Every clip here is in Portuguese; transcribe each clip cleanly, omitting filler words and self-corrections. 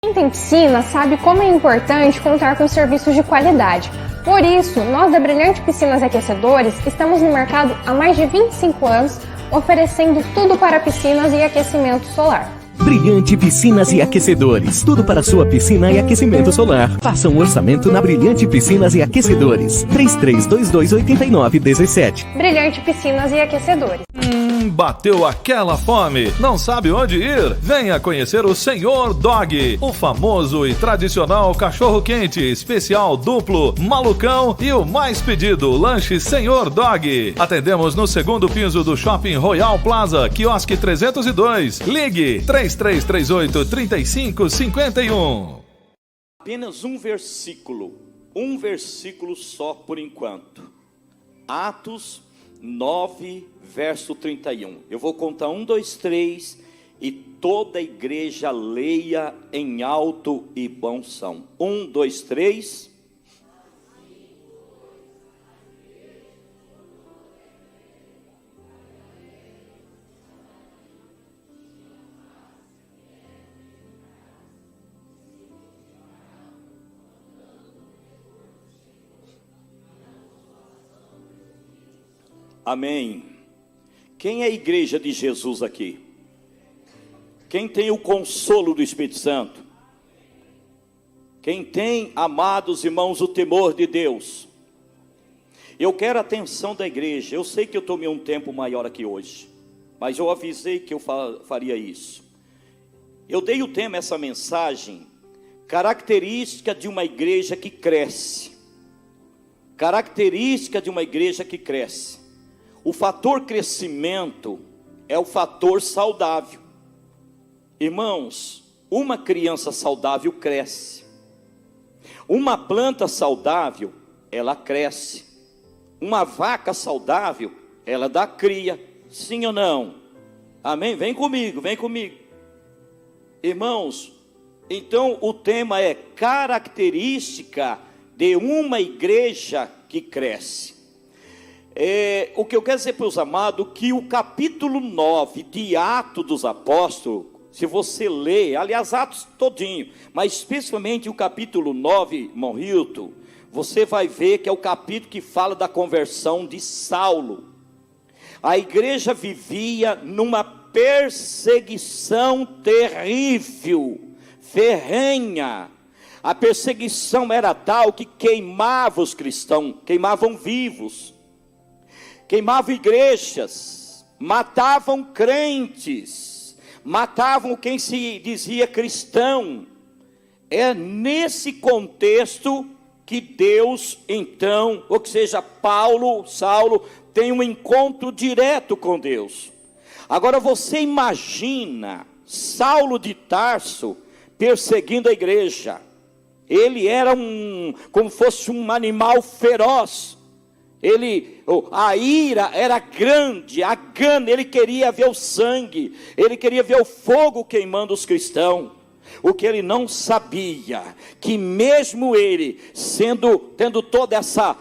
Quem tem piscina sabe como é importante contar com serviços de qualidade. Por isso, nós da Brilhante Piscinas e Aquecedores estamos no mercado há mais de 25 anos, oferecendo tudo para piscinas e aquecimento solar. Brilhante Piscinas e Aquecedores. Tudo para sua piscina e aquecimento solar. Faça um orçamento na Brilhante Piscinas e Aquecedores. 33228917. Brilhante Piscinas e Aquecedores. Bateu aquela fome? Não sabe onde ir? Venha conhecer o Senhor Dog, o famoso e tradicional cachorro-quente, especial duplo, malucão e o mais pedido, lanche Senhor Dog. Atendemos no segundo piso do Shopping Royal Plaza, quiosque 302. Ligue 3338-3551. Apenas um versículo só por enquanto. Atos 9, verso 31. Eu vou contar 1, 2, 3 e toda a igreja leia em alto e bom som. 1, 2, 3. Amém. Quem é a igreja de Jesus aqui? Quem tem o consolo do Espírito Santo? Quem tem, amados irmãos, o temor de Deus? Eu quero a atenção da igreja. Eu sei que eu tomei um tempo maior aqui hoje, mas eu avisei que eu faria isso. Eu dei o tema, essa mensagem, característica de uma igreja que cresce. Característica de uma igreja que cresce. O fator crescimento é o fator saudável. Irmãos, uma criança saudável cresce. Uma planta saudável, ela cresce. Uma vaca saudável, ela dá cria. Sim ou não? Amém? Vem comigo, vem comigo. Irmãos, então o tema é característica de uma igreja que cresce. O que eu quero dizer para os amados, que o capítulo 9 de Atos dos Apóstolos, se você ler, aliás, Atos todinho, mas especificamente o capítulo 9, irmão Hilton, você vai ver que é o capítulo que fala da conversão de Saulo. A igreja vivia numa perseguição terrível, ferrenha. A perseguição era tal que queimava os cristãos, queimavam vivos. Queimavam igrejas, matavam crentes, matavam quem se dizia cristão. É nesse contexto que Deus, então, ou que seja, Saulo, tem um encontro direto com Deus. Agora você imagina Saulo de Tarso perseguindo a igreja. Ele era como fosse um animal feroz. A ira era grande, a gana, ele queria ver o sangue, ele queria ver o fogo queimando os cristãos. O que ele não sabia, que mesmo ele tendo toda essa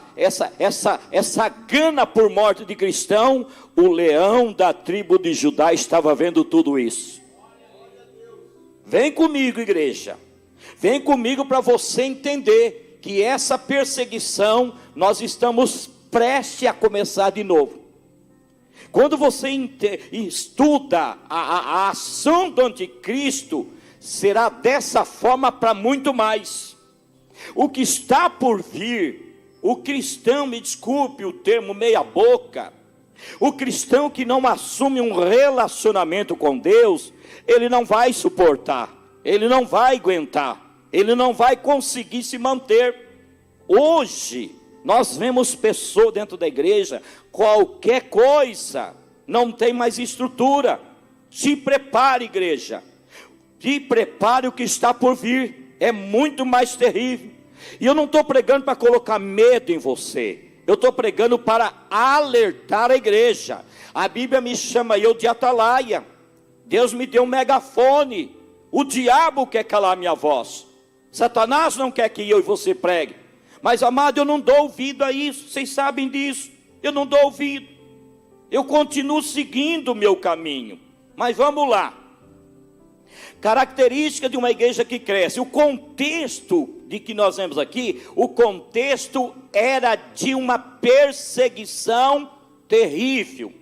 gana por morte de cristão, o leão da tribo de Judá estava vendo tudo isso. Vem comigo, igreja, vem comigo para você entender que essa perseguição nós estamos preste a começar de novo. Quando você estuda a ação do anticristo, será dessa forma para muito mais. O que está por vir, o cristão, me desculpe o termo meia boca, o cristão que não assume um relacionamento com Deus, ele não vai suportar, ele não vai aguentar, ele não vai conseguir se manter. Hoje nós vemos pessoas dentro da igreja, qualquer coisa, não tem mais estrutura. Se prepare, igreja, se prepare, o que está por vir é muito mais terrível. E eu não estou pregando para colocar medo em você, eu estou pregando para alertar a igreja. A Bíblia me chama eu de atalaia, Deus me deu um megafone, o diabo quer calar minha voz, Satanás não quer que eu e você pregue. Mas, amado, eu não dou ouvido a isso, vocês sabem disso, eu não dou ouvido, eu continuo seguindo o meu caminho. Mas vamos lá, Característica de uma igreja que cresce. O contexto de que nós vemos aqui, o contexto era de uma perseguição terrível.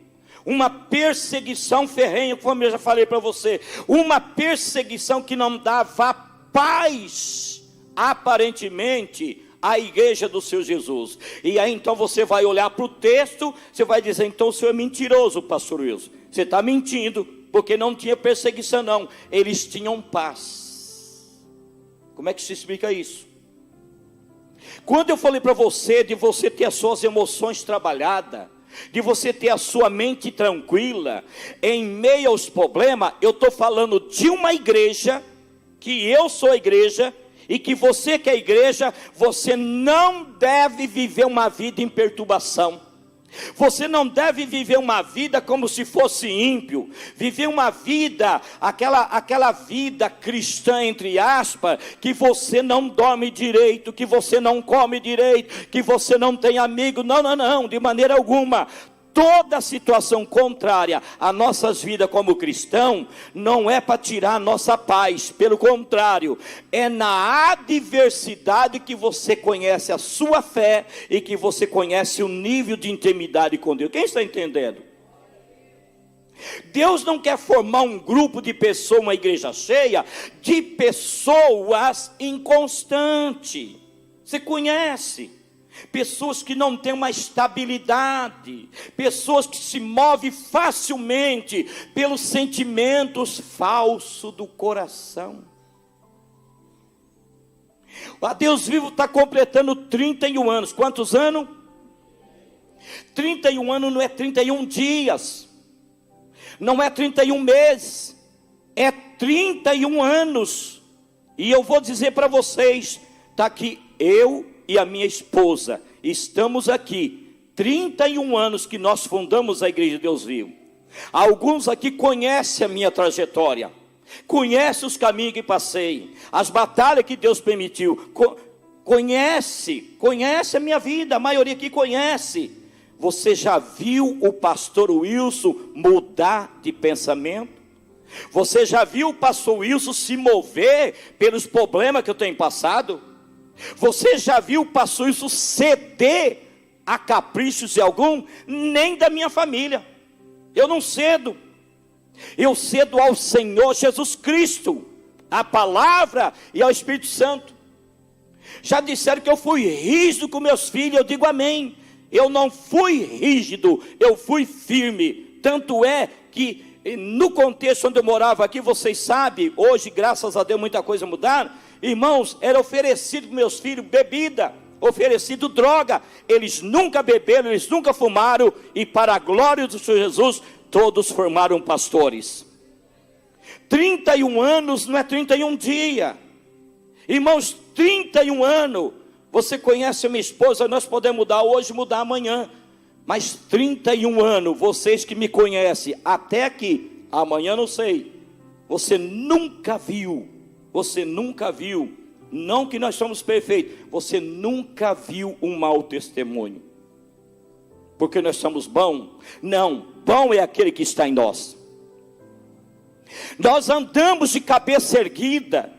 Uma perseguição ferrenha, como eu já falei para você. Uma perseguição que não dava paz, aparentemente, à igreja do Senhor Jesus. E aí então você vai olhar para o texto, você vai dizer, então o senhor é mentiroso, pastor Wilson. Você está mentindo, porque não tinha perseguição não, eles tinham paz. Como é que se explica isso? Quando eu falei para você, de você ter as suas emoções trabalhadas, de você ter a sua mente tranquila, em meio aos problemas, eu estou falando de uma igreja, que eu sou a igreja, e que você que é a igreja, você não deve viver uma vida em perturbação. Você não deve viver uma vida como se fosse ímpio, viver uma vida, aquela vida cristã, entre aspas, que você não dorme direito, que você não come direito, que você não tem amigo, não, de maneira alguma. Toda situação contrária às nossas vidas como cristão, não é para tirar a nossa paz, pelo contrário, é na adversidade que você conhece a sua fé, e que você conhece o nível de intimidade com Deus. Quem está entendendo? Deus não quer formar um grupo de pessoas, uma igreja cheia, de pessoas inconstantes. Você conhece? Pessoas que não têm uma estabilidade, pessoas que se movem facilmente pelos sentimentos falsos do coração. A Deus Vivo está completando 31 anos. Quantos anos? 31 anos não é 31 dias, não é 31 meses, é 31 anos. E eu vou dizer para vocês, está aqui eu e a minha esposa, estamos aqui, 31 anos que nós fundamos a Igreja de Deus Vivo. Alguns aqui conhecem a minha trajetória, conhecem os caminhos que passei, as batalhas que Deus permitiu, conhece a minha vida, a maioria aqui conhece. Você já viu o pastor Wilson mudar de pensamento? Você já viu o pastor Wilson se mover pelos problemas que eu tenho passado? Você já viu o pastor Wilson ceder a caprichos de algum? Nem da minha família. Eu não cedo. Eu cedo ao Senhor Jesus Cristo, à palavra e ao Espírito Santo. Já disseram que eu fui rígido com meus filhos, eu digo amém. Eu não fui rígido, eu fui firme. Tanto é que no contexto onde eu morava aqui, vocês sabem, hoje graças a Deus muita coisa mudaram. Irmãos, era oferecido para meus filhos bebida, oferecido droga. Eles nunca beberam, eles nunca fumaram. E para a glória do Senhor Jesus, todos formaram pastores. 31 anos não é 31 dias. Irmãos, 31 anos. Você conhece a minha esposa, nós podemos mudar hoje, mudar amanhã. Mas 31 anos, vocês que me conhecem, até aqui, amanhã não sei. Você nunca viu, não que nós somos perfeitos, você nunca viu um mau testemunho. Porque nós somos bons? Não, bom é aquele que está em nós. Nós andamos de cabeça erguida.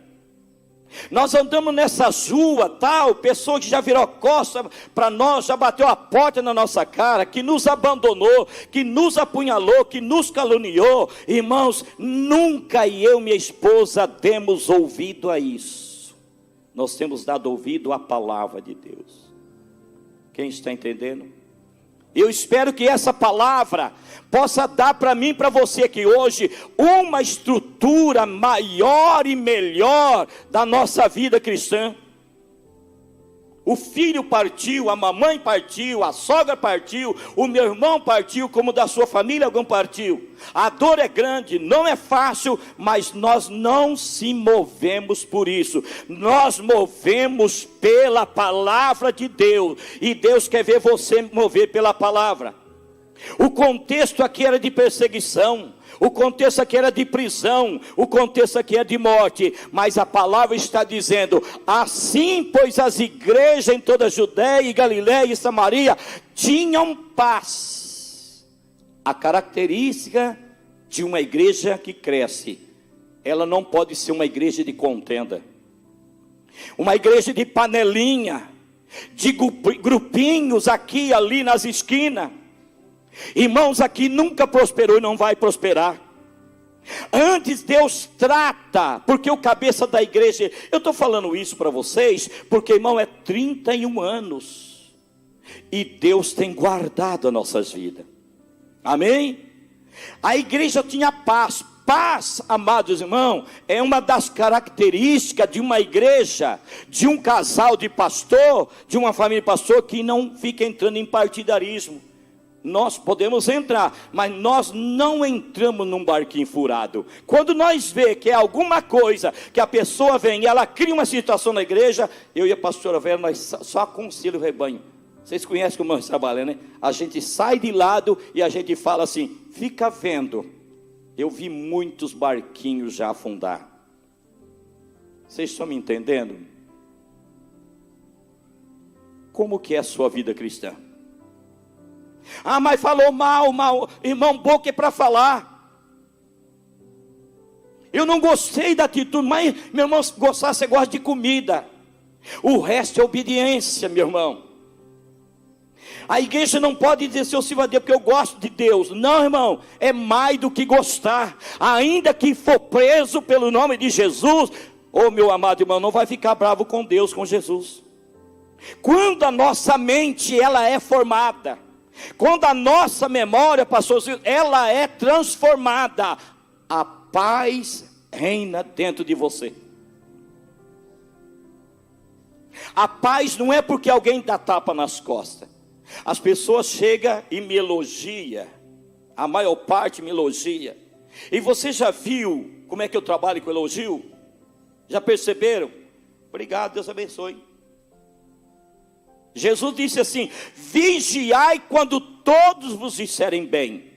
Nós andamos nessas ruas, tal, pessoa que já virou costa para nós, já bateu a porta na nossa cara, que nos abandonou, que nos apunhalou, que nos caluniou. Irmãos, nunca eu e minha esposa demos ouvido a isso. Nós temos dado ouvido à palavra de Deus. Quem está entendendo? Eu espero que essa palavra possa dar para mim e para você aqui hoje uma estrutura maior e melhor da nossa vida cristã. O filho partiu, a mamãe partiu, a sogra partiu, o meu irmão partiu, como da sua família algum partiu. A dor é grande, não é fácil, mas nós não se movemos por isso. Nós movemos pela palavra de Deus, e Deus quer ver você mover pela palavra. O contexto aqui era de perseguição, o contexto aqui era de prisão, o contexto aqui é de morte, mas a palavra está dizendo: assim, pois as igrejas em toda a Judéia e Galiléia e Samaria tinham paz. A característica de uma igreja que cresce ela não pode ser uma igreja de contenda, uma igreja de panelinha, de grupinhos aqui e ali nas esquinas. Irmãos, aqui nunca prosperou e não vai prosperar. Antes Deus trata, porque o cabeça da igreja, eu estou falando isso para vocês, porque irmão, é 31 anos, e Deus tem guardado as nossas vidas, amém? A igreja tinha paz. Paz, amados irmãos, é uma das características de uma igreja, de um casal de pastor, de uma família de pastor, que não fica entrando em partidarismo. Nós podemos entrar, mas nós não entramos num barquinho furado. Quando nós vê que é alguma coisa, que a pessoa vem e ela cria uma situação na igreja, eu e a pastora Vera, nós só aconselho o rebanho. Vocês conhecem como nós trabalhamos, né? A gente sai de lado e a gente fala assim, fica vendo. Eu vi muitos barquinhos já afundar. Vocês estão me entendendo? Como que é a sua vida cristã? Ah, mas falou mal, irmão, boca é para falar. Eu não gostei da atitude, mas meu irmão, se gostar, você gosta de comida. O resto é obediência, meu irmão. A igreja não pode dizer, se eu sirvo a Deus porque eu gosto de Deus. Não, irmão, é mais do que gostar. Ainda que for preso pelo nome de Jesus, ô meu amado irmão, não vai ficar bravo com Deus, com Jesus. Quando a nossa mente, ela é formada, quando a nossa memória, pastor, ela é transformada, a paz reina dentro de você. A paz não é porque alguém dá tapa nas costas. As pessoas chegam e me elogiam, a maior parte me elogia. E você já viu como é que eu trabalho com elogio? Já perceberam? Obrigado, Deus abençoe. Jesus disse assim, vigiai quando todos vos disserem bem.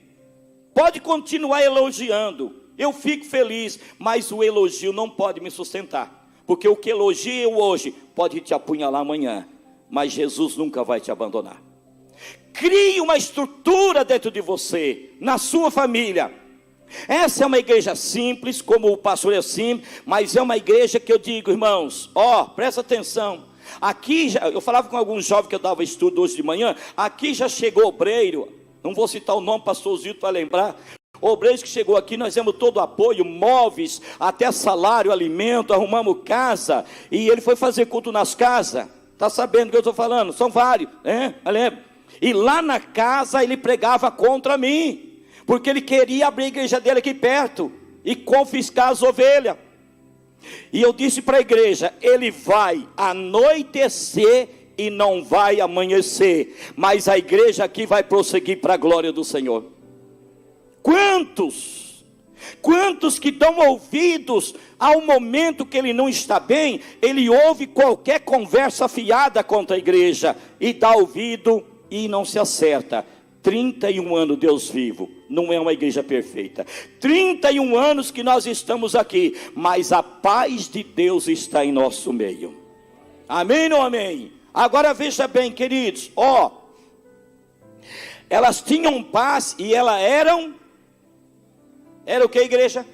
Pode continuar elogiando, eu fico feliz, mas o elogio não pode me sustentar. Porque o que elogia eu hoje, pode te apunhalar amanhã, mas Jesus nunca vai te abandonar. Crie uma estrutura dentro de você, na sua família. Essa é uma igreja simples, como o pastor é simples, mas é uma igreja que eu digo, irmãos, presta atenção. Aqui, eu falava com alguns jovens que eu dava estudo hoje de manhã, aqui já chegou obreiro, não vou citar o nome, pastor Zito para lembrar, obreiros que chegou aqui, nós demos todo o apoio, móveis, até salário, alimento, arrumamos casa, e ele foi fazer culto nas casas, está sabendo o que eu estou falando? São vários, né? E lá na casa ele pregava contra mim, porque ele queria abrir a igreja dele aqui perto, e confiscar as ovelhas. E eu disse para a igreja, ele vai anoitecer e não vai amanhecer, mas a igreja aqui vai prosseguir para a glória do Senhor. Quantos que dão ouvidos ao momento que ele não está bem, ele ouve qualquer conversa fiada contra a igreja, e dá ouvido e não se acerta. 31 anos Deus vivo, não é uma igreja perfeita, 31 anos que nós estamos aqui, mas a paz de Deus está em nosso meio, amém ou amém? Agora veja bem, queridos, elas tinham paz e elas era o que, igreja?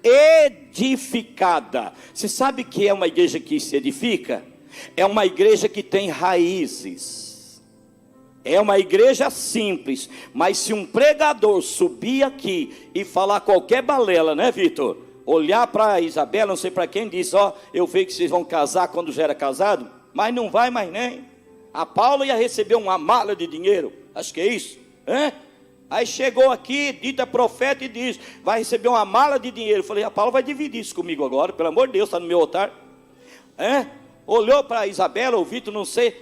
Edificada. Você sabe que é uma igreja que se edifica? É uma igreja que tem raízes. É uma igreja simples, mas se um pregador subir aqui e falar qualquer balela, né, Vitor? Olhar para Isabela, não sei para quem, diz, eu vejo que vocês vão casar quando já era casado, mas não vai mais nem. A Paula ia receber uma mala de dinheiro, acho que é isso, né? Aí chegou aqui, dita profeta, e diz, vai receber uma mala de dinheiro. Eu falei, a Paula vai dividir isso comigo agora, pelo amor de Deus, está no meu altar, olhou para Isabela, ou Vitor, não sei,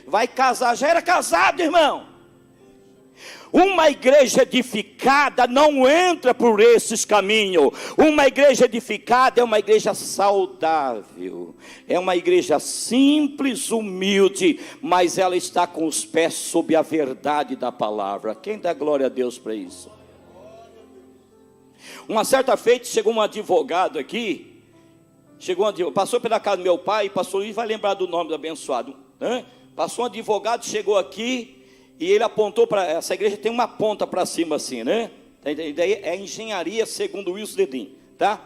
vai casar, já era casado, irmão. Uma igreja edificada não entra por esses caminhos. Uma igreja edificada é uma igreja saudável, é uma igreja simples, humilde, mas ela está com os pés sob a verdade da palavra. Quem dá glória a Deus para isso? Uma certa feita chegou um advogado aqui, passou pela casa do meu pai, pastor Luiz vai lembrar do nome do abençoado, né? Passou um advogado, chegou aqui, e ele apontou para, essa igreja tem uma ponta para cima assim, né? E daí é engenharia segundo Wilson Dedim, tá?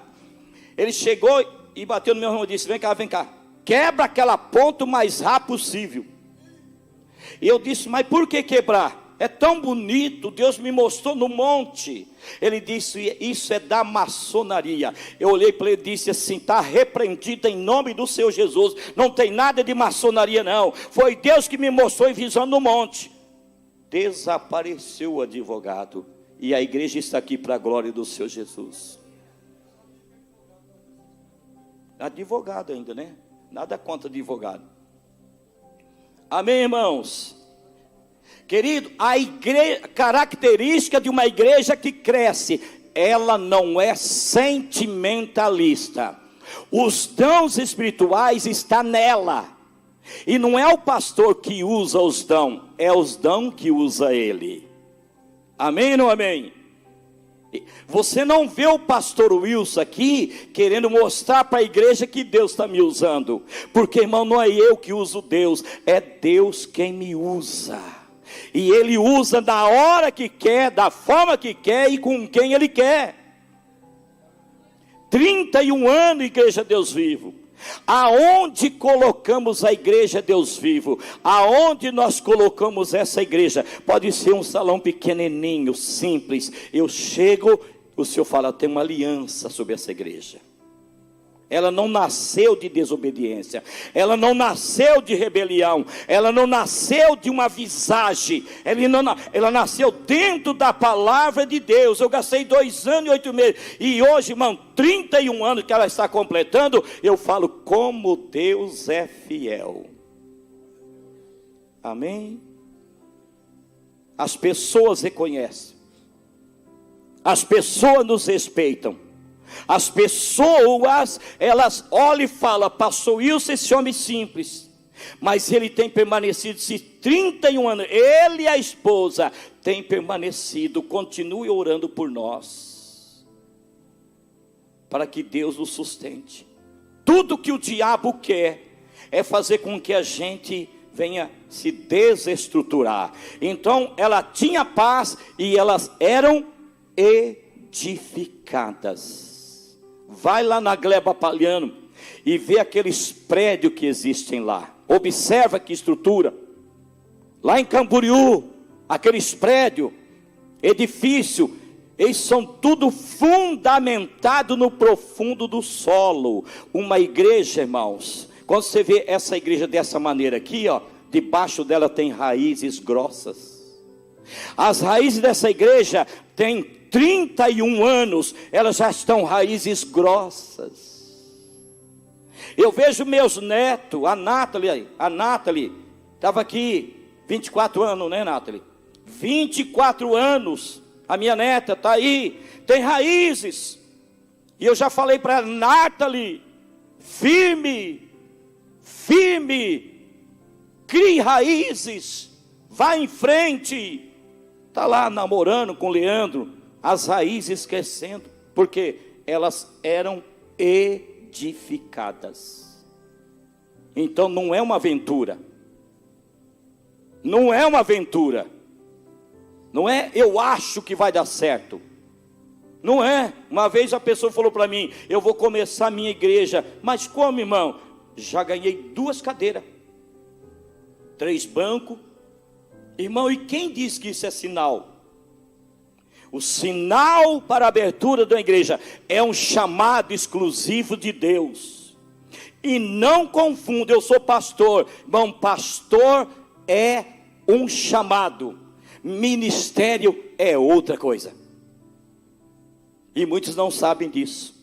Ele chegou e bateu no meu irmão e disse: vem cá, quebra aquela ponta o mais rápido possível. E eu disse: mas por que quebrar? É tão bonito, Deus me mostrou no monte. Ele disse: isso é da maçonaria. Eu olhei para ele e disse assim: está repreendido em nome do Senhor Jesus. Não tem nada de maçonaria não. Foi Deus que me mostrou em visão no monte. Desapareceu o advogado. E a igreja está aqui para a glória do Senhor Jesus. Advogado ainda, né? Nada contra advogado. Amém, irmãos? Querido, característica de uma igreja que cresce, ela não é sentimentalista. Os dons espirituais estão nela. E não é o pastor que usa os dons, é os dons que usa ele. Amém ou não amém? Você não vê o pastor Wilson aqui querendo mostrar para a igreja que Deus está me usando. Porque, irmão, não é eu que uso Deus, é Deus quem me usa. E Ele usa da hora que quer, da forma que quer e com quem Ele quer. 31 anos, igreja Deus vivo. Aonde colocamos a igreja Deus vivo? Aonde nós colocamos essa igreja? Pode ser um salão pequenininho, simples. Eu chego, o Senhor fala: tem uma aliança sobre essa igreja. Ela não nasceu de desobediência, ela não nasceu de rebelião, ela não nasceu de uma visagem, ela nasceu dentro da palavra de Deus. Eu gastei 2 anos e 8 meses, e hoje, irmão, 31 anos que ela está completando, eu falo como Deus é fiel. Amém? As pessoas reconhecem, as pessoas nos respeitam. As pessoas, elas olham e falam: pastor Wilson, esse homem simples, mas ele tem permanecido esses 31 anos, ele e a esposa têm permanecido. Continue orando por nós, para que Deus nos sustente. Tudo que o diabo quer é fazer com que a gente venha se desestruturar. Então ela tinha paz e elas eram edificadas. Vai lá na Gleba Palhano e vê aqueles prédios que existem lá. Observa que estrutura. Lá em Camboriú, aqueles prédios, edifício, eles são tudo fundamentado no profundo do solo. Uma igreja, irmãos, quando você vê essa igreja dessa maneira aqui, ó, debaixo dela tem raízes grossas. As raízes dessa igreja têm 31 anos, elas já estão raízes grossas. Eu vejo meus netos, a Nathalie estava aqui, 24 anos, né, Nathalie? 24 anos, a minha neta está aí, tem raízes. E eu já falei para ela: Nathalie, firme, crie raízes, vá em frente. Está lá namorando com o Leandro, as raízes crescendo, porque elas eram edificadas. Então não é uma aventura, não é eu acho que vai dar certo, não é. Uma vez a pessoa falou para mim: eu vou começar a minha igreja. Mas como, irmão? Já ganhei 2 cadeiras, 3 bancos. Irmão, e quem diz que isso é sinal? O sinal para a abertura da igreja é um chamado exclusivo de Deus. E não confunda, eu sou pastor. Irmão, pastor é um chamado, ministério é outra coisa. E muitos não sabem disso.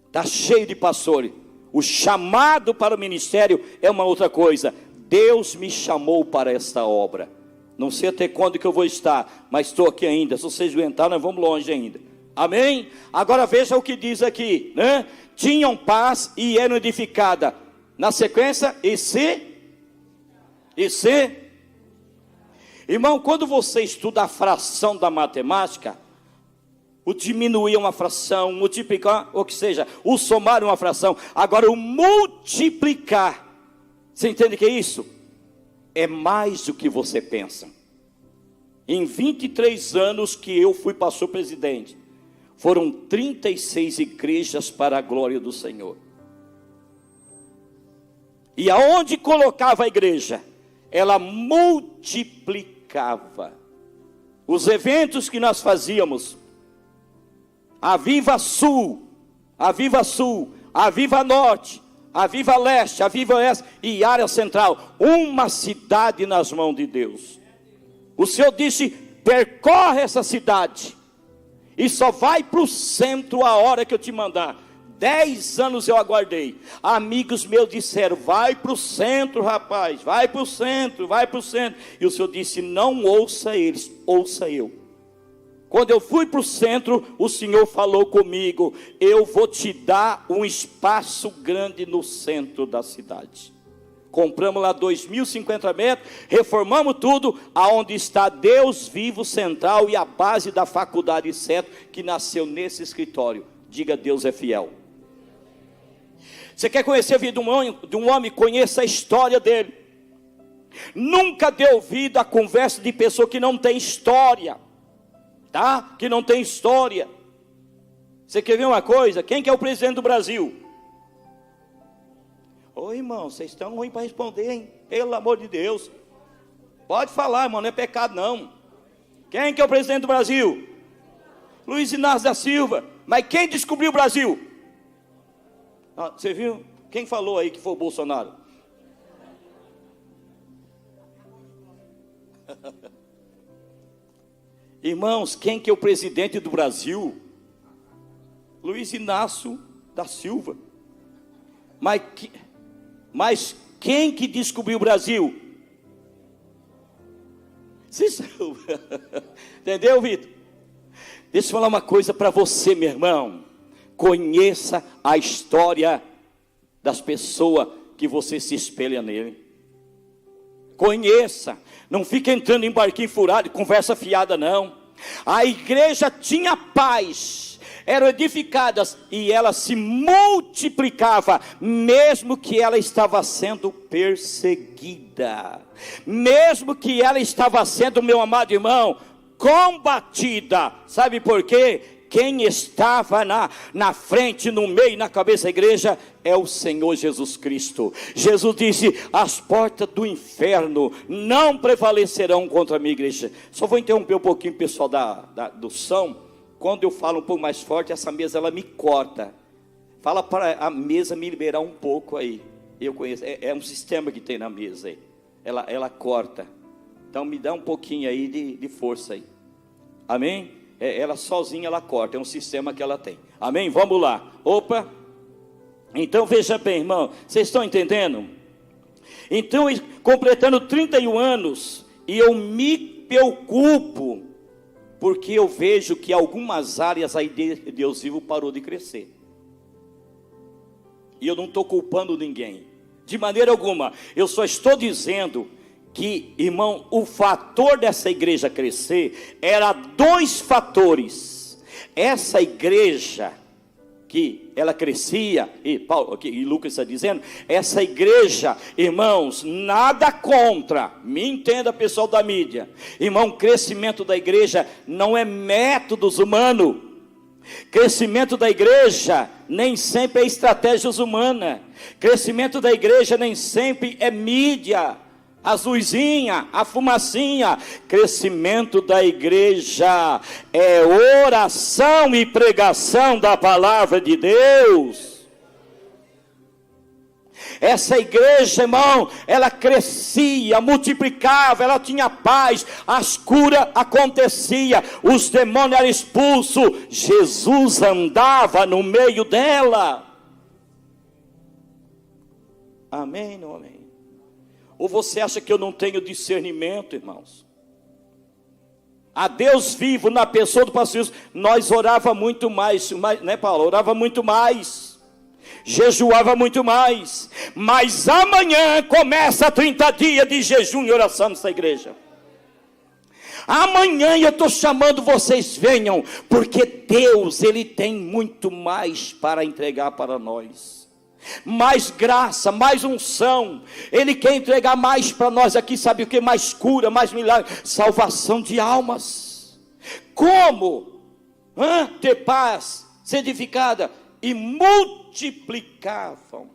Está cheio de pastores. O chamado para o ministério é uma outra coisa. Deus me chamou para esta obra. Não sei até quando que eu vou estar, mas estou aqui ainda. Se vocês aguentarem, nós vamos longe ainda. Amém? Agora veja o que diz aqui, né? Tinham paz e eram edificadas. Na sequência, e se. Irmão, quando você estuda a fração da matemática, o diminuir é uma fração, multiplicar, ou que seja, o somar é uma fração. Agora o multiplicar, você entende o que é isso? É mais do que você pensa. Em 23 anos que eu fui pastor presidente, Foram 36 igrejas para a glória do Senhor. E aonde colocava a igreja, ela multiplicava. Os eventos que nós fazíamos, a Viva Sul, a Viva Sul, a Viva Norte, a Viva Leste, a Viva Oeste e área central, uma cidade nas mãos de Deus. O Senhor disse: percorre essa cidade, e só vai para o centro a hora que eu te mandar. 10 anos eu aguardei. Amigos meus disseram: vai para o centro, rapaz, vai para o centro, vai para o centro. E o Senhor disse: não ouça eles, ouça eu. Quando eu fui para o centro, o Senhor falou comigo: eu vou te dar um espaço grande no centro da cidade. Compramos lá 2.050 metros, reformamos tudo, aonde está Deus Vivo Central e a base da faculdade Cetro, que nasceu nesse escritório. Diga: Deus é fiel. Você quer conhecer a vida de um homem? Conheça a história dele. Nunca dê ouvido à conversa de pessoa que não tem história, tá? Que não tem história. Você quer ver uma coisa? Quem que é o presidente do Brasil? Ô irmão, vocês estão ruins para responder, hein? Pelo amor de Deus. Pode falar, irmão, não é pecado não. Quem que é o presidente do Brasil? Luiz Inácio da Silva. Mas quem descobriu o Brasil? Você viu? Quem falou aí que foi o Bolsonaro? Irmãos, quem que é o presidente do Brasil? Luiz Inácio da Silva. Mas quem que descobriu o Brasil? Entendeu, Vitor? Deixa eu falar uma coisa para você, meu irmão. Conheça a história das pessoas que você se espelha nele. Conheça. Não fica entrando em barquinho furado, conversa fiada não. A igreja tinha paz, eram edificadas e ela se multiplicava, mesmo que ela estava sendo perseguida, mesmo que ela estava sendo, meu amado irmão, combatida. Sabe por quê? Quem estava na frente, no meio, na cabeça da igreja é o Senhor Jesus Cristo. Jesus disse: as portas do inferno não prevalecerão contra a minha igreja. Só vou interromper um pouquinho o pessoal do som. Quando eu falo um pouco mais forte, essa mesa ela me corta. Fala para a mesa me liberar um pouco aí. Eu conheço, é um sistema que tem na mesa aí. Ela corta. Então me dá um pouquinho aí de força aí. Amém? Ela sozinha ela corta, é um sistema que ela tem. Amém? Vamos lá. Opa. Então veja bem, irmão, vocês estão entendendo? Então, completando 31 anos, e eu me preocupo, porque eu vejo que algumas áreas aí de Deus Vivo parou de crescer. E eu não estou culpando ninguém, de maneira alguma. Eu só estou dizendo que, irmão, o fator dessa igreja crescer era 2 fatores. Essa igreja que ela crescia, e Lucas está dizendo, essa igreja, irmãos, nada contra, me entenda, pessoal da mídia, irmão, crescimento da igreja não é métodos humanos, crescimento da igreja nem sempre é estratégias humanas, crescimento da igreja nem sempre é mídia, as luzinhas, a fumacinha. Crescimento da igreja é oração e pregação da palavra de Deus. Essa igreja, irmão, ela crescia, multiplicava, ela tinha paz, as curas aconteciam, os demônios eram expulsos, Jesus andava no meio dela. Amém, não amém? Ou você acha que eu não tenho discernimento, irmãos? A Deus Vivo, na pessoa do pastor Wilson, nós orava muito mais, né, Paulo? Orava muito mais, jejuava muito mais. Mas amanhã começa 30 dias de jejum e oração nessa igreja. Amanhã eu estou chamando vocês, venham, porque Deus, Ele tem muito mais para entregar para nós. Mais graça, mais unção. Ele quer entregar mais para nós aqui, sabe o que? Mais cura, mais milagre, salvação de almas. Como? ter paz, ser edificada, e multiplicavam.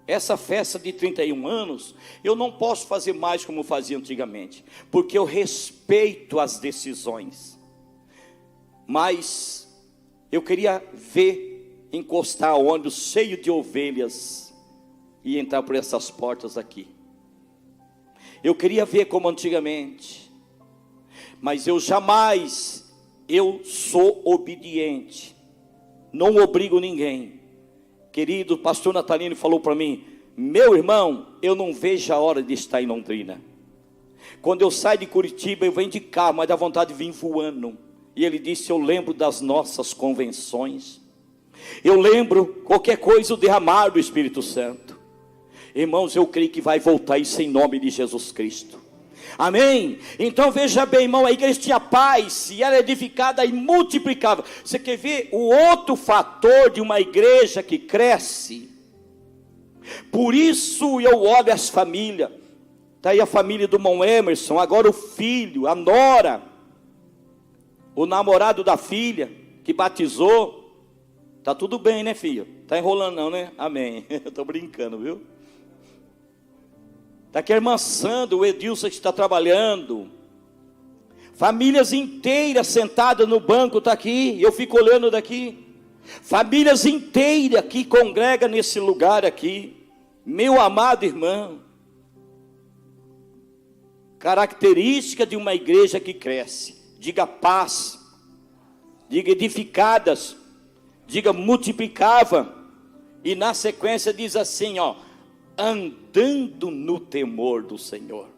Essa festa de 31 anos, eu não posso fazer mais como fazia antigamente, porque eu respeito as decisões. Mas eu queria ver encostar o ônibus cheio de ovelhas e entrar por essas portas aqui. Eu queria ver como antigamente, mas eu sou obediente, não obrigo ninguém. Querido, o pastor Natalino falou para mim: meu irmão, eu não vejo a hora de estar em Londrina. Quando eu saio de Curitiba, eu venho de carro, mas dá vontade de vir voando. E ele disse: eu lembro das nossas convenções, eu lembro qualquer coisa, o derramar do Espírito Santo. Irmãos, eu creio que vai voltar isso em nome de Jesus Cristo. Amém? Então veja bem, irmão, a igreja tinha paz, e era edificada e multiplicava. Você quer ver o outro fator de uma igreja que cresce? Por isso eu olho as famílias. Está aí a família do irmão Emerson, agora o filho, a nora, o namorado da filha, que batizou. Está tudo bem, né, filho? Está enrolando não, né? Amém. Estou brincando, viu? Está aqui a irmã Sandra, o Edilson que está trabalhando. Famílias inteiras sentadas no banco, está aqui. Eu fico olhando daqui. Famílias inteiras que congregam nesse lugar aqui. Meu amado irmão. Característica de uma igreja que cresce. Diga paz. Diga edificadas. Diga multiplicava. E na sequência diz assim, ó: andando no temor do Senhor.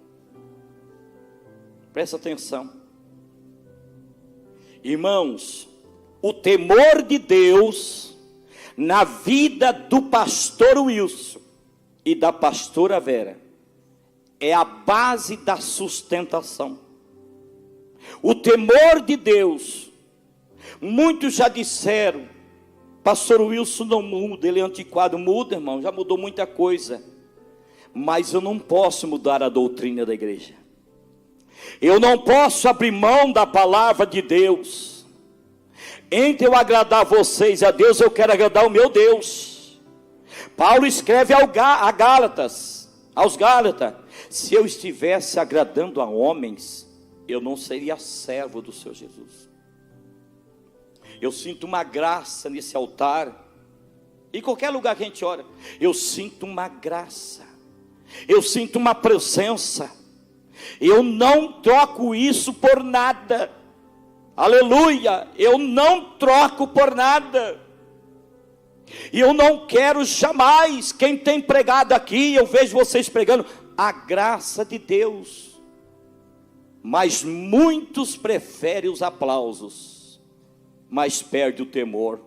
Presta atenção. Irmãos, o temor de Deus na vida do pastor Wilson e da pastora Vera é a base da sustentação. O temor de Deus, muitos já disseram: pastor Wilson não muda, ele é antiquado. Muda, irmão, já mudou muita coisa. Mas eu não posso mudar a doutrina da igreja. Eu não posso abrir mão da palavra de Deus. Entre eu agradar vocês a Deus, eu quero agradar o meu Deus. Paulo escreve aos Gálatas: se eu estivesse agradando a homens, eu não seria servo do Senhor Jesus. Eu sinto uma graça nesse altar, em qualquer lugar que a gente ora, eu sinto uma graça, eu sinto uma presença. Eu não troco isso por nada. Aleluia, eu não troco por nada. E eu não quero jamais, quem tem pregado aqui, eu vejo vocês pregando a graça de Deus, mas muitos preferem os aplausos, mas perde o temor.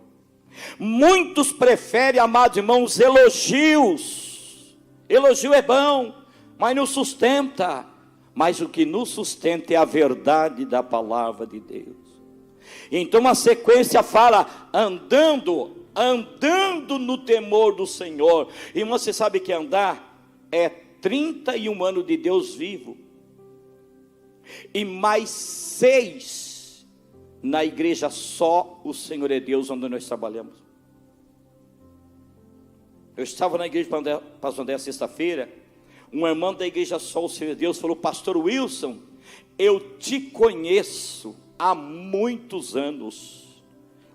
Muitos preferem, amados irmãos, elogios. Elogio é bom, mas não sustenta. Mas o que nos sustenta é a verdade da palavra de Deus. Então a sequência fala: andando no temor do Senhor. E você sabe que andar é 31 anos de Deus vivo, e mais 6 na igreja só o Senhor é Deus, onde nós trabalhamos. Eu estava na igreja Pastor André sexta-feira. Um irmão da igreja só o Senhor é Deus falou: pastor Wilson, eu te conheço há muitos anos.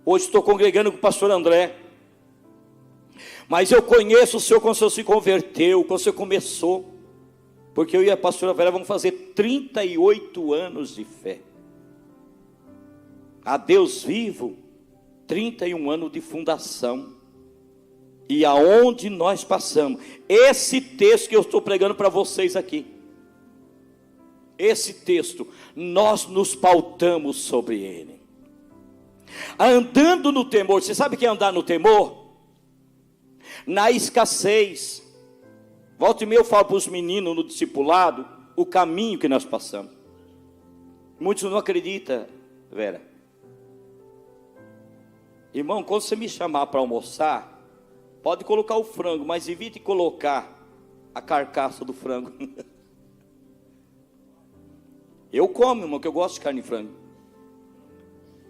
Hoje estou congregando com o pastor André, mas eu conheço o senhor quando o senhor se converteu, quando o senhor começou, porque eu e a pastora Vera vamos fazer 38 anos de fé. A Deus vivo, 31 anos de fundação. E aonde nós passamos, esse texto que eu estou pregando para vocês aqui, esse texto, nós nos pautamos sobre ele. Andando no temor. Você sabe o que é andar no temor? Na escassez. Volta e meia eu falo para os meninos no discipulado o caminho que nós passamos. Muitos não acreditam, Vera. Irmão, quando você me chamar para almoçar, pode colocar o frango, mas evite colocar a carcaça do frango. Eu como, irmão, que eu gosto de carne de frango.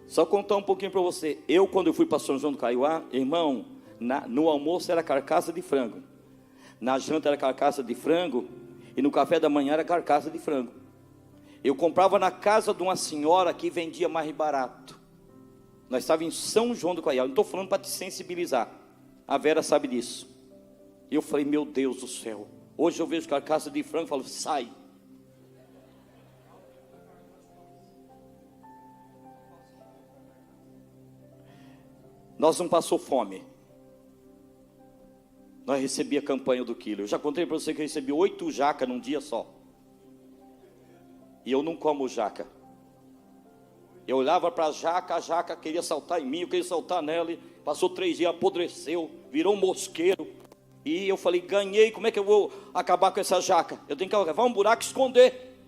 Só contar um pouquinho para você. Eu, quando eu fui para São João do Caiuá, irmão, no almoço era carcaça de frango, na janta era carcaça de frango, e no café da manhã era carcaça de frango. Eu comprava na casa de uma senhora que vendia mais barato. Nós estávamos em São João do Caiuá. Eu não estou falando para te sensibilizar. A Vera sabe disso. E eu falei, meu Deus do céu. Hoje eu vejo carcaça de frango e falo, sai. Nós não passou fome. Nós recebia a campanha do quilo. Eu já contei para você que eu recebi 8 jacas num dia só. E eu não como jaca. Eu olhava para a jaca queria saltar em mim, eu queria saltar nela. Passou 3 dias, apodreceu, virou um mosqueiro. E eu falei, ganhei, como é que eu vou acabar com essa jaca? Eu tenho que levar um buraco e esconder.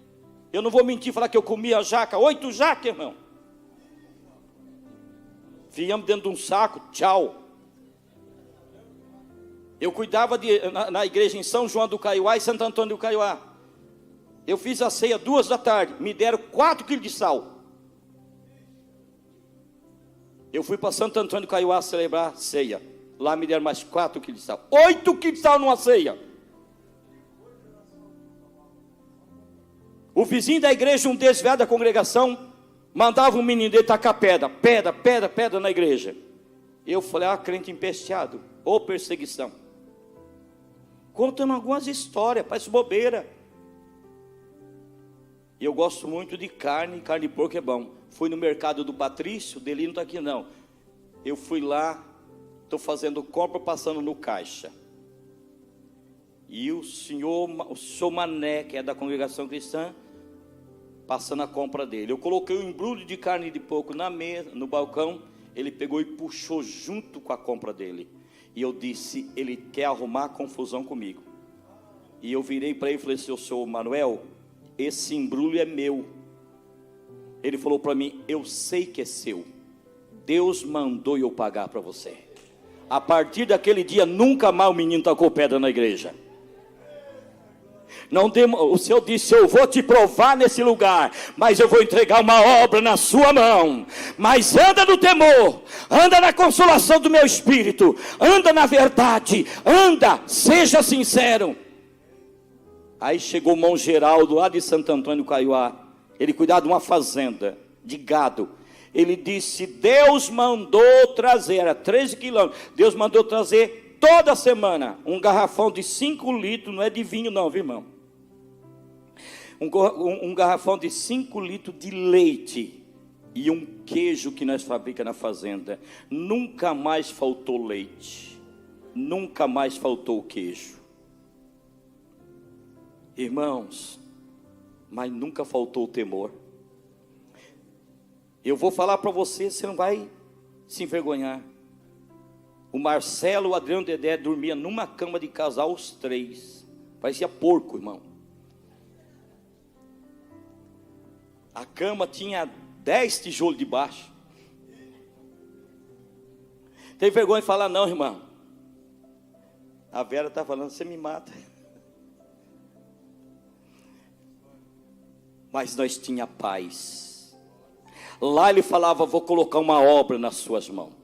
Eu não vou mentir e falar que eu comi a jaca. 8 jacas, irmão. Fiamos dentro de um saco, tchau. Eu cuidava na igreja em São João do Caiuá e Santo Antônio do Caiuá. Eu fiz a ceia 2 da tarde, me deram 4 quilos de sal. Eu fui para Santo Antônio do Caiuá celebrar ceia. Lá me deram mais 4 quilos de sal. 8 quilos de sal numa ceia. O vizinho da igreja, um desviado da congregação, mandava um menino dele tacar pedra na igreja. Eu falei, crente empesteado, ou perseguição. Contando algumas histórias, parece bobeira. E eu gosto muito de carne de porco é bom. Fui no mercado do Patrício, dele não está aqui não. Eu fui lá, estou fazendo compra, passando no caixa. E o senhor Mané, que é da congregação cristã, passando a compra dele. Eu coloquei um embrulho de carne de porco na mesa, no balcão. Ele pegou e puxou junto com a compra dele. E eu disse, ele quer arrumar confusão comigo. E eu virei para ele e falei, seu Manuel, esse embrulho é meu. Ele falou para mim, eu sei que é seu. Deus mandou eu pagar para você. A partir daquele dia, nunca mais o menino tacou pedra na igreja. Não o Senhor disse, eu vou te provar nesse lugar, mas eu vou entregar uma obra na sua mão. Mas anda no temor, anda na consolação do meu espírito, anda na verdade, anda, seja sincero. Aí chegou o irmão Geraldo, lá de Santo Antônio do Caiuá. Ele cuidava de uma fazenda de gado. Ele disse, Deus mandou trazer, era 13 quilômetros, Deus mandou trazer toda semana um garrafão de 5 litros, não é de vinho não, viu, irmão? Um garrafão de 5 litros de leite e um queijo que nós fabricamos na fazenda. Nunca mais faltou leite, nunca mais faltou queijo. Irmãos, mas nunca faltou o temor. Eu vou falar para você, você não vai se envergonhar. O Marcelo, o Adriano, o Dedé dormia numa cama de casal os 3. Parecia porco, irmão. A cama tinha 10 tijolos debaixo. Tem vergonha de falar não, irmão? A Vera está falando, você me mata. Mas nós tinha paz. Lá ele falava, vou colocar uma obra nas suas mãos.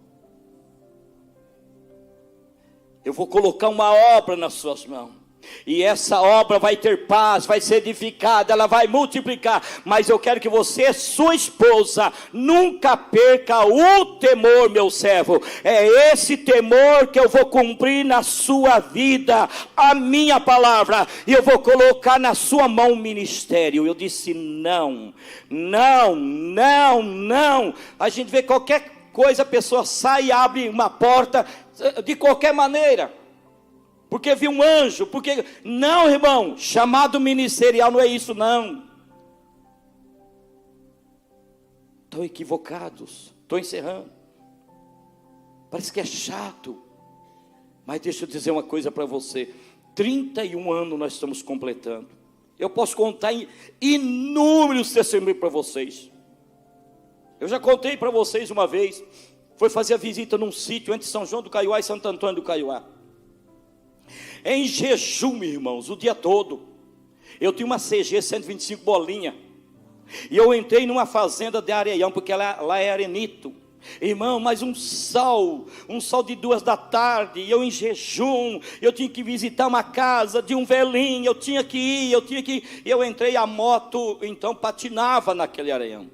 Eu vou colocar uma obra nas suas mãos. E essa obra vai ter paz, vai ser edificada, ela vai multiplicar. Mas eu quero que você, sua esposa, nunca perca o temor, meu servo. É esse temor que eu vou cumprir na sua vida, a minha palavra, e eu vou colocar na sua mão o ministério. Eu disse não. A gente vê qualquer coisa, a pessoa sai e abre uma porta de qualquer maneira. Porque viu um anjo, porque... Não, irmão, chamado ministerial não é isso, não. Estão equivocados. Estou encerrando. Parece que é chato. Mas deixa eu dizer uma coisa para você. 31 anos nós estamos completando. Eu posso contar em inúmeros testemunhos para vocês. Eu já contei para vocês uma vez. Foi fazer a visita num sítio entre São João do Caiuá e Santo Antônio do Caiuá. Em jejum, irmãos, o dia todo. Eu tinha uma CG 125 bolinha. E eu entrei numa fazenda de areião, porque lá é arenito. Irmão, mas um sol de 2 da tarde, e eu em jejum, eu tinha que visitar uma casa de um velhinho, eu tinha que ir, eu entrei, a moto então patinava naquele areião,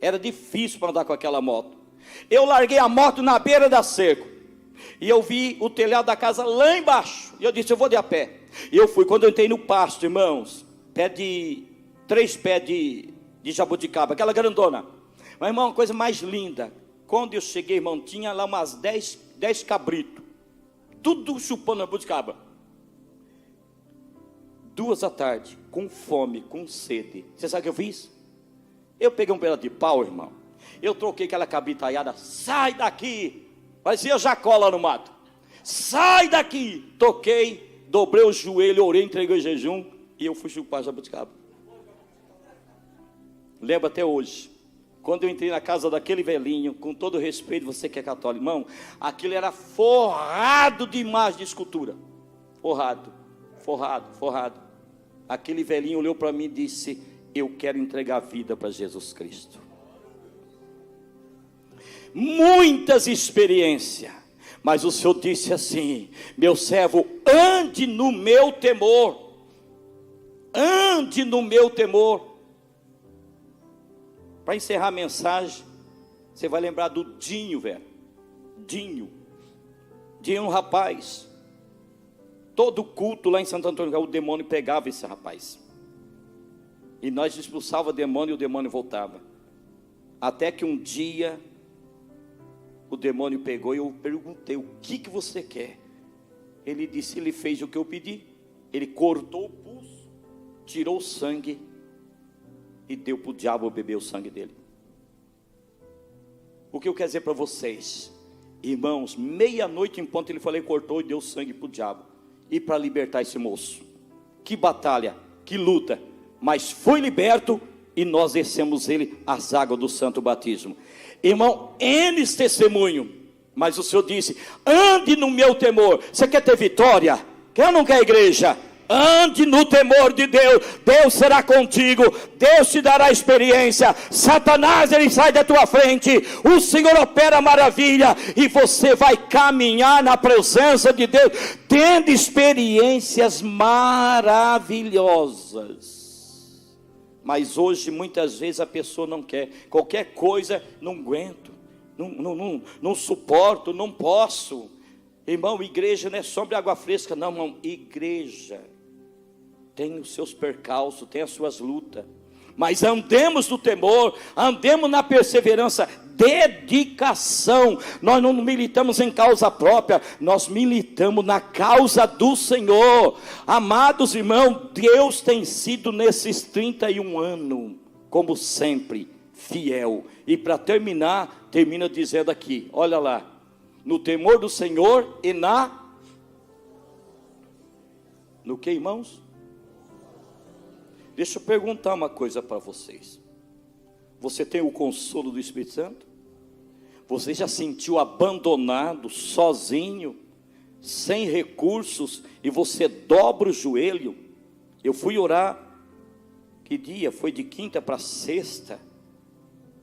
era difícil para andar com aquela moto. Eu larguei a moto na beira da cerca, e eu vi o telhado da casa lá embaixo, e eu disse, eu vou de a pé. E eu fui, quando eu entrei no pasto, irmãos, 3 pés de jabuticaba, aquela grandona, mas irmão, uma coisa mais linda. Quando eu cheguei, irmão, tinha lá umas 10 cabritos, tudo chupando a jabuticaba. 2 da tarde, com fome, com sede. Você sabe o que eu fiz? Eu peguei um pedaço de pau, irmão. Eu troquei aquela cabritaiada, sai daqui. Parecia Jacó lá no mato. Sai daqui. Toquei, dobrei o joelho, orei, entreguei o jejum e eu fui chupar a jabuticaba. Lembro até hoje. Quando eu entrei na casa daquele velhinho, com todo respeito, você que é católico, irmão, aquilo era forrado de imagem de escultura. Forrado. Aquele velhinho olhou para mim e disse, eu quero entregar a vida para Jesus Cristo. Muitas experiências, mas o Senhor disse assim, meu servo, ande no meu temor. Ande no meu temor. Para encerrar a mensagem, você vai lembrar do Dinho, velho. Dinho é um rapaz. Todo culto lá em Santo Antônio, o demônio pegava esse rapaz. E nós expulsávamos o demônio e o demônio voltava. Até que um dia, o demônio pegou e eu perguntei, o que você quer? Ele disse, ele fez o que eu pedi. Ele cortou o pulso, tirou o sangue e deu para o diabo beber o sangue dele. O que eu quero dizer para vocês, irmãos, 00:30 em ponto ele falou, cortou e deu sangue para o diabo, e para libertar esse moço. Que batalha, que luta, mas foi liberto, e nós descemos ele às águas do santo batismo. Irmão, N testemunho, mas o Senhor disse, ande no meu temor. Você quer ter vitória? Quer ou não quer, igreja? Ande no temor de Deus, Deus será contigo, Deus te dará experiência. Satanás, ele sai da tua frente, o Senhor opera maravilha, e você vai caminhar na presença de Deus, tendo experiências maravilhosas. Mas hoje, muitas vezes, a pessoa não quer, qualquer coisa, não aguento, não suporto, não posso. Irmão, igreja não é sombra e água fresca, não, irmão, igreja tem os seus percalços, tem as suas lutas, mas andemos no temor, andemos na perseverança, dedicação. Nós não militamos em causa própria, nós militamos na causa do Senhor. Amados irmãos, Deus tem sido nesses 31 anos, como sempre, fiel. E para terminar, termina dizendo aqui, olha lá, no temor do Senhor e no que, irmãos? Deixa eu perguntar uma coisa para vocês. Você tem o consolo do Espírito Santo? Você já sentiu abandonado, sozinho, sem recursos, e você dobra o joelho? Eu fui orar, que dia? Foi de quinta para sexta,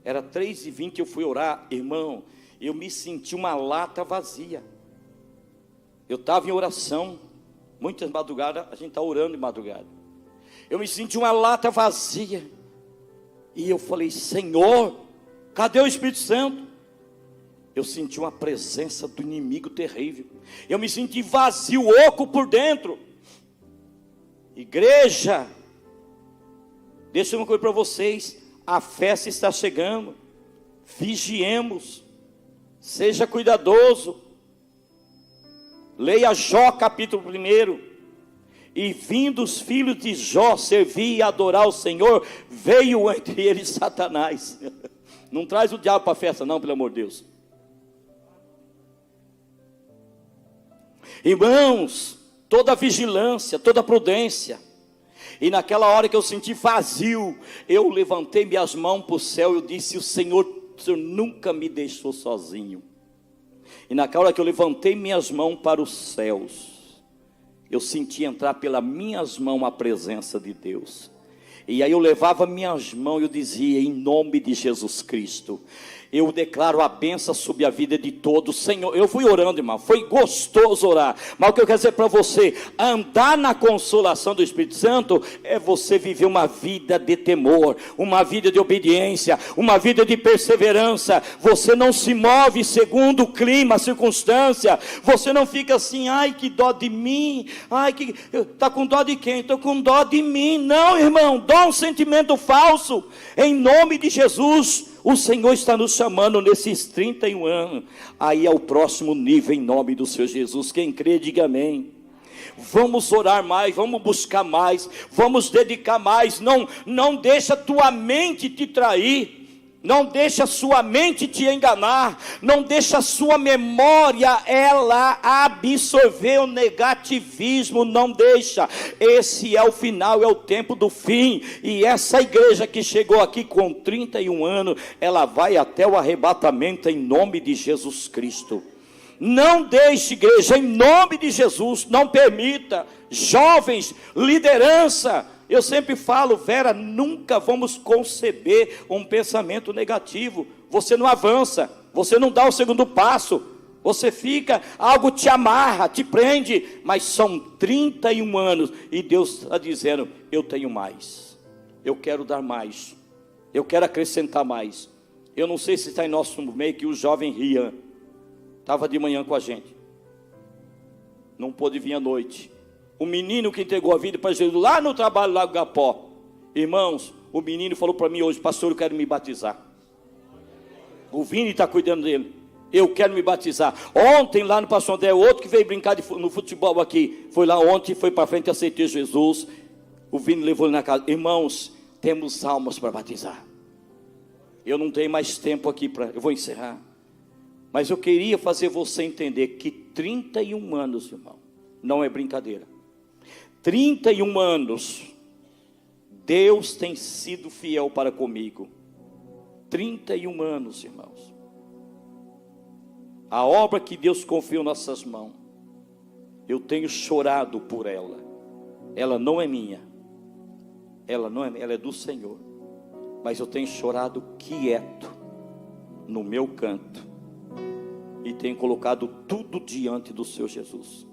era 3h20, eu fui orar, irmão, eu me senti uma lata vazia. Eu estava em oração, muitas madrugadas, a gente está orando de madrugada. Eu me senti uma lata vazia, e eu falei, Senhor, cadê o Espírito Santo? Eu senti uma presença do inimigo terrível, eu me senti vazio, oco por dentro. Igreja, deixa uma coisa para vocês, a festa está chegando, vigiemos, seja cuidadoso. Leia Jó capítulo 1. E vindo os filhos de Jó servir e adorar o Senhor, veio entre eles Satanás. Não traz o diabo para a festa não, pelo amor de Deus. Irmãos, toda vigilância, toda prudência. E naquela hora que eu senti vazio, eu levantei minhas mãos para o céu e eu disse, o Senhor nunca me deixou sozinho. E naquela hora que eu levantei minhas mãos para os céus, eu senti entrar pelas minhas mãos a presença de Deus. E aí eu levava minhas mãos e eu dizia: em nome de Jesus Cristo, eu declaro a bênção sobre a vida de todos. Senhor, eu fui orando, irmão, foi gostoso orar. Mas o que eu quero dizer para você, andar na consolação do Espírito Santo é você viver uma vida de temor, uma vida de obediência, uma vida de perseverança. Você não se move segundo o clima, a circunstância. Você não fica assim: ai, que dó de mim. Ai, que tá com dó de quem? Estou com dó de mim. Não, irmão, dá um sentimento falso. Em nome de Jesus, o Senhor está nos chamando nesses 31 anos aí ao próximo nível, em nome do Senhor Jesus. Quem crê, diga amém. Vamos orar mais, vamos buscar mais, vamos dedicar mais. Não deixa tua mente te trair. Não deixa a sua mente te enganar. Não deixa a sua memória ela absorver o negativismo. Não deixa. Esse é o final, é o tempo do fim. E essa igreja que chegou aqui com 31 anos, ela vai até o arrebatamento em nome de Jesus Cristo. Não deixe, igreja, em nome de Jesus, não permita. Jovens, liderança, eu sempre falo, Vera, nunca vamos conceber um pensamento negativo. Você não avança, você não dá o segundo passo, você fica, algo te amarra, te prende. Mas são 31 anos e Deus está dizendo: eu tenho mais, eu quero dar mais, eu quero acrescentar mais. Eu não sei se está em nosso meio que o jovem Rian estava de manhã com a gente, não pôde vir à noite. O menino que entregou a vida para Jesus lá no trabalho, lá no Gapó. Irmãos, o menino falou para mim hoje: pastor, eu quero me batizar. O Vini está cuidando dele. Eu quero me batizar. Ontem lá no Pastor André, outro que veio brincar no futebol aqui, foi lá ontem, foi para frente, aceitou Jesus. O Vini levou ele na casa. Irmãos, temos almas para batizar. Eu não tenho mais tempo aqui eu vou encerrar. Mas eu queria fazer você entender que 31 anos, irmão, não é brincadeira. 31 anos, Deus tem sido fiel para comigo. 31 anos, irmãos. A obra que Deus confiou em nossas mãos, eu tenho chorado por ela. Ela não é minha, ela é do Senhor. Mas eu tenho chorado quieto, no meu canto, e tenho colocado tudo diante do Senhor Jesus.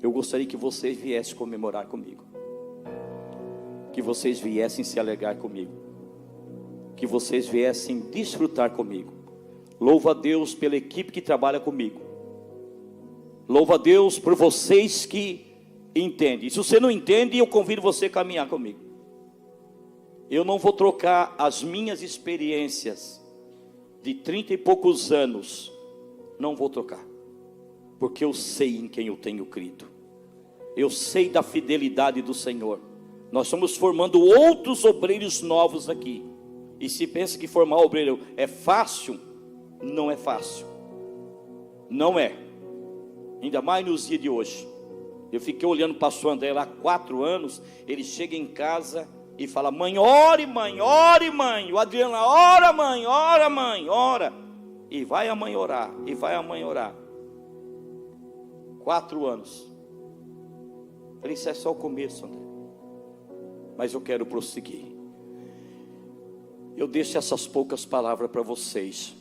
Eu gostaria que vocês viessem comemorar comigo, que vocês viessem se alegrar comigo, que vocês viessem desfrutar comigo. Louvo a Deus pela equipe que trabalha comigo. Louvo a Deus por vocês que entendem. Se você não entende, eu convido você a caminhar comigo. Eu não vou trocar as minhas experiências de 30 e poucos anos. Não vou trocar, porque eu sei em quem eu tenho crido. Eu sei da fidelidade do Senhor. Nós estamos formando outros obreiros novos aqui. E se pensa que formar obreiro é fácil, não é fácil. Não é. Ainda mais nos dias de hoje. Eu fiquei olhando o pastor André lá há 4 anos. Ele chega em casa e fala: mãe, ore mãe, ore mãe. O Adriano lá: ora mãe, ora mãe, ora. E vai a mãe orar, e vai a mãe orar. 4 anos. Falei: isso é só o começo, André. Mas eu quero prosseguir. Eu deixo essas poucas palavras para vocês.